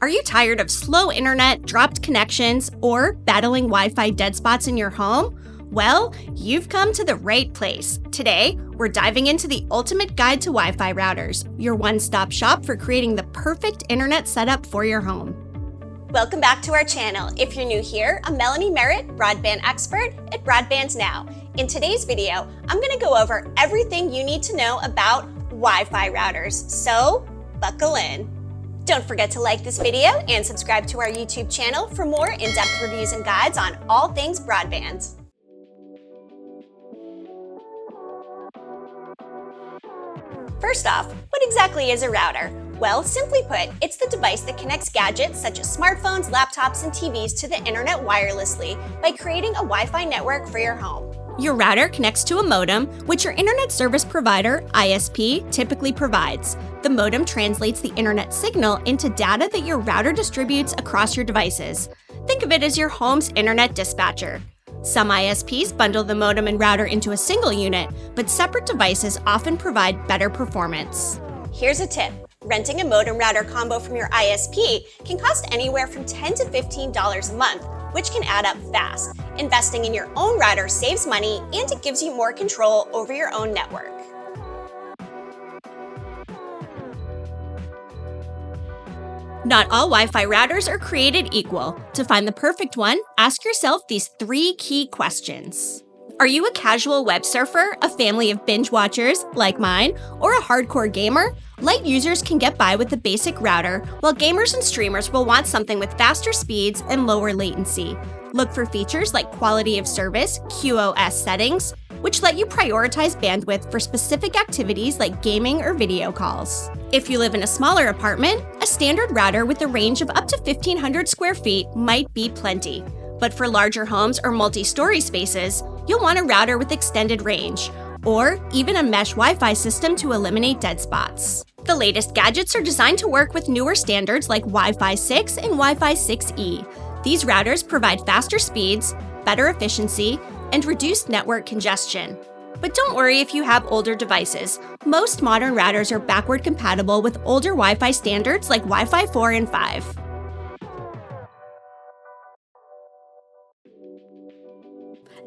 Are you tired of slow internet, dropped connections, or battling Wi-Fi dead spots in your home? Well, you've come to the right place. Today, we're diving into the ultimate guide to Wi-Fi routers, your one-stop shop for creating the perfect internet setup for your home. Welcome back to our channel. If you're new here, I'm Melanie Merritt, Broadband Expert at Broadband Now. In today's video, I'm going to go over everything you need to know about Wi-Fi routers, so buckle in. Don't forget to like this video and subscribe to our YouTube channel for more in-depth reviews and guides on all things broadband. First off, what exactly is a router? Well, simply put, it's the device that connects gadgets such as smartphones, laptops, and TVs to the internet wirelessly by creating a Wi-Fi network for your home. Your router connects to a modem, which your internet service provider, ISP, typically provides. The modem translates the internet signal into data that your router distributes across your devices. Think of it as your home's internet dispatcher. Some ISPs bundle the modem and router into a single unit, but separate devices often provide better performance. Here's a tip. Renting a modem router combo from your ISP can cost anywhere from $10 to $15 a month, which can add up fast. Investing in your own router saves money and it gives you more control over your own network. Not all Wi-Fi routers are created equal. To find the perfect one, ask yourself these 3 key questions. Are you a casual web surfer, a family of binge watchers like mine, or a hardcore gamer? Light users can get by with the basic router, while gamers and streamers will want something with faster speeds and lower latency. Look for features like quality of service, QoS settings, which let you prioritize bandwidth for specific activities like gaming or video calls. If you live in a smaller apartment, a standard router with a range of up to 1,500 square feet might be plenty. But for larger homes or multi-story spaces, you'll want a router with extended range, or even a mesh Wi-Fi system to eliminate dead spots. The latest gadgets are designed to work with newer standards like Wi-Fi 6 and Wi-Fi 6E. These routers provide faster speeds, better efficiency, and reduced network congestion. But don't worry if you have older devices. Most modern routers are backward compatible with older Wi-Fi standards like Wi-Fi 4 and 5.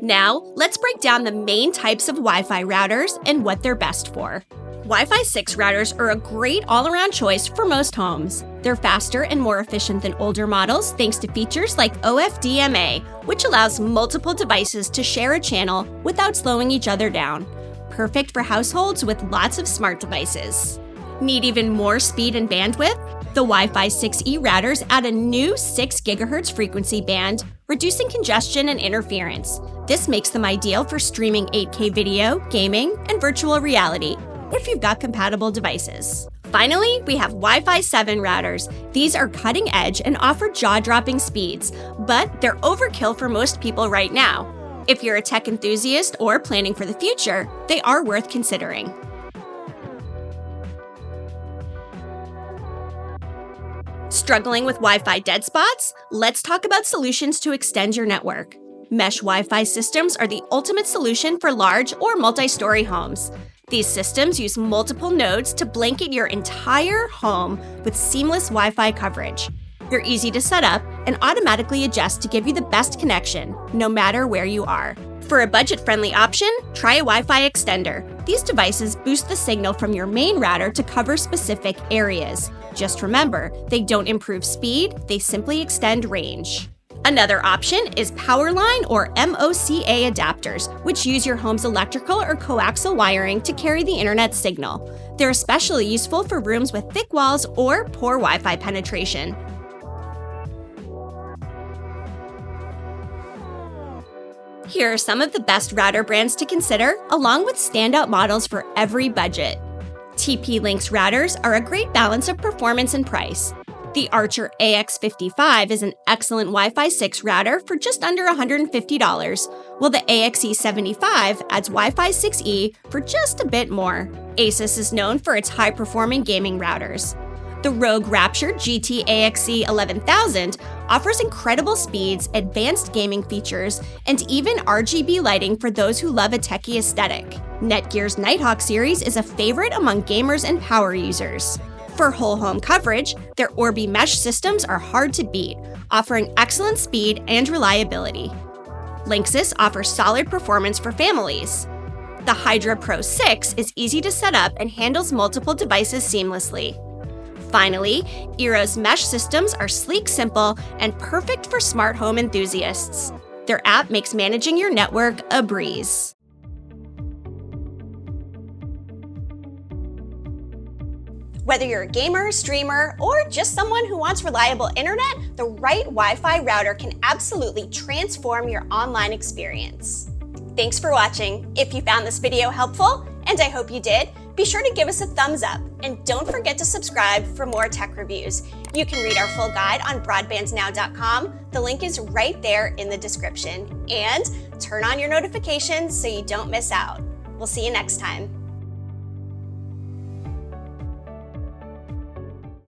Now, let's break down the main types of Wi-Fi routers and what they're best for. Wi-Fi 6 routers are a great all-around choice for most homes. They're faster and more efficient than older models thanks to features like OFDMA, which allows multiple devices to share a channel without slowing each other down. Perfect for households with lots of smart devices. Need even more speed and bandwidth? The Wi-Fi 6E routers add a new 6 GHz frequency band, reducing congestion and interference. This makes them ideal for streaming 8K video, gaming, and virtual reality, if you've got compatible devices. Finally, we have Wi-Fi 7 routers. These are cutting edge and offer jaw-dropping speeds, but they're overkill for most people right now. If you're a tech enthusiast or planning for the future, they are worth considering. Struggling with Wi-Fi dead spots? Let's talk about solutions to extend your network. Mesh Wi-Fi systems are the ultimate solution for large or multi-story homes. These systems use multiple nodes to blanket your entire home with seamless Wi-Fi coverage. They're easy to set up and automatically adjust to give you the best connection, no matter where you are. For a budget-friendly option, try a Wi-Fi extender. These devices boost the signal from your main router to cover specific areas. Just remember, they don't improve speed, they simply extend range. Another option is Powerline or MOCA adapters, which use your home's electrical or coaxial wiring to carry the internet signal. They're especially useful for rooms with thick walls or poor Wi-Fi penetration. Here are some of the best router brands to consider, along with standout models for every budget. TP-Link's routers are a great balance of performance and price. The Archer AX55 is an excellent Wi-Fi 6 router for just under $150, while the AXE75 adds Wi-Fi 6E for just a bit more. Asus is known for its high-performing gaming routers. The Rogue Rapture GT AXE 11000 offers incredible speeds, advanced gaming features, and even RGB lighting for those who love a techie aesthetic. Netgear's Nighthawk series is a favorite among gamers and power users. For whole home coverage, their Orbi mesh systems are hard to beat, offering excellent speed and reliability. Linksys offers solid performance for families. The Hydra Pro 6 is easy to set up and handles multiple devices seamlessly. Finally, Eero's mesh systems are sleek, simple, and perfect for smart home enthusiasts. Their app makes managing your network a breeze. Whether you're a gamer, streamer, or just someone who wants reliable internet, the right Wi-Fi router can absolutely transform your online experience. Thanks for watching. If you found this video helpful, and I hope you did, be sure to give us a thumbs up, and don't forget to subscribe for more tech reviews. You can read our full guide on broadbandsnow.com. The link is right there in the description. And turn on your notifications so you don't miss out. We'll see you next time.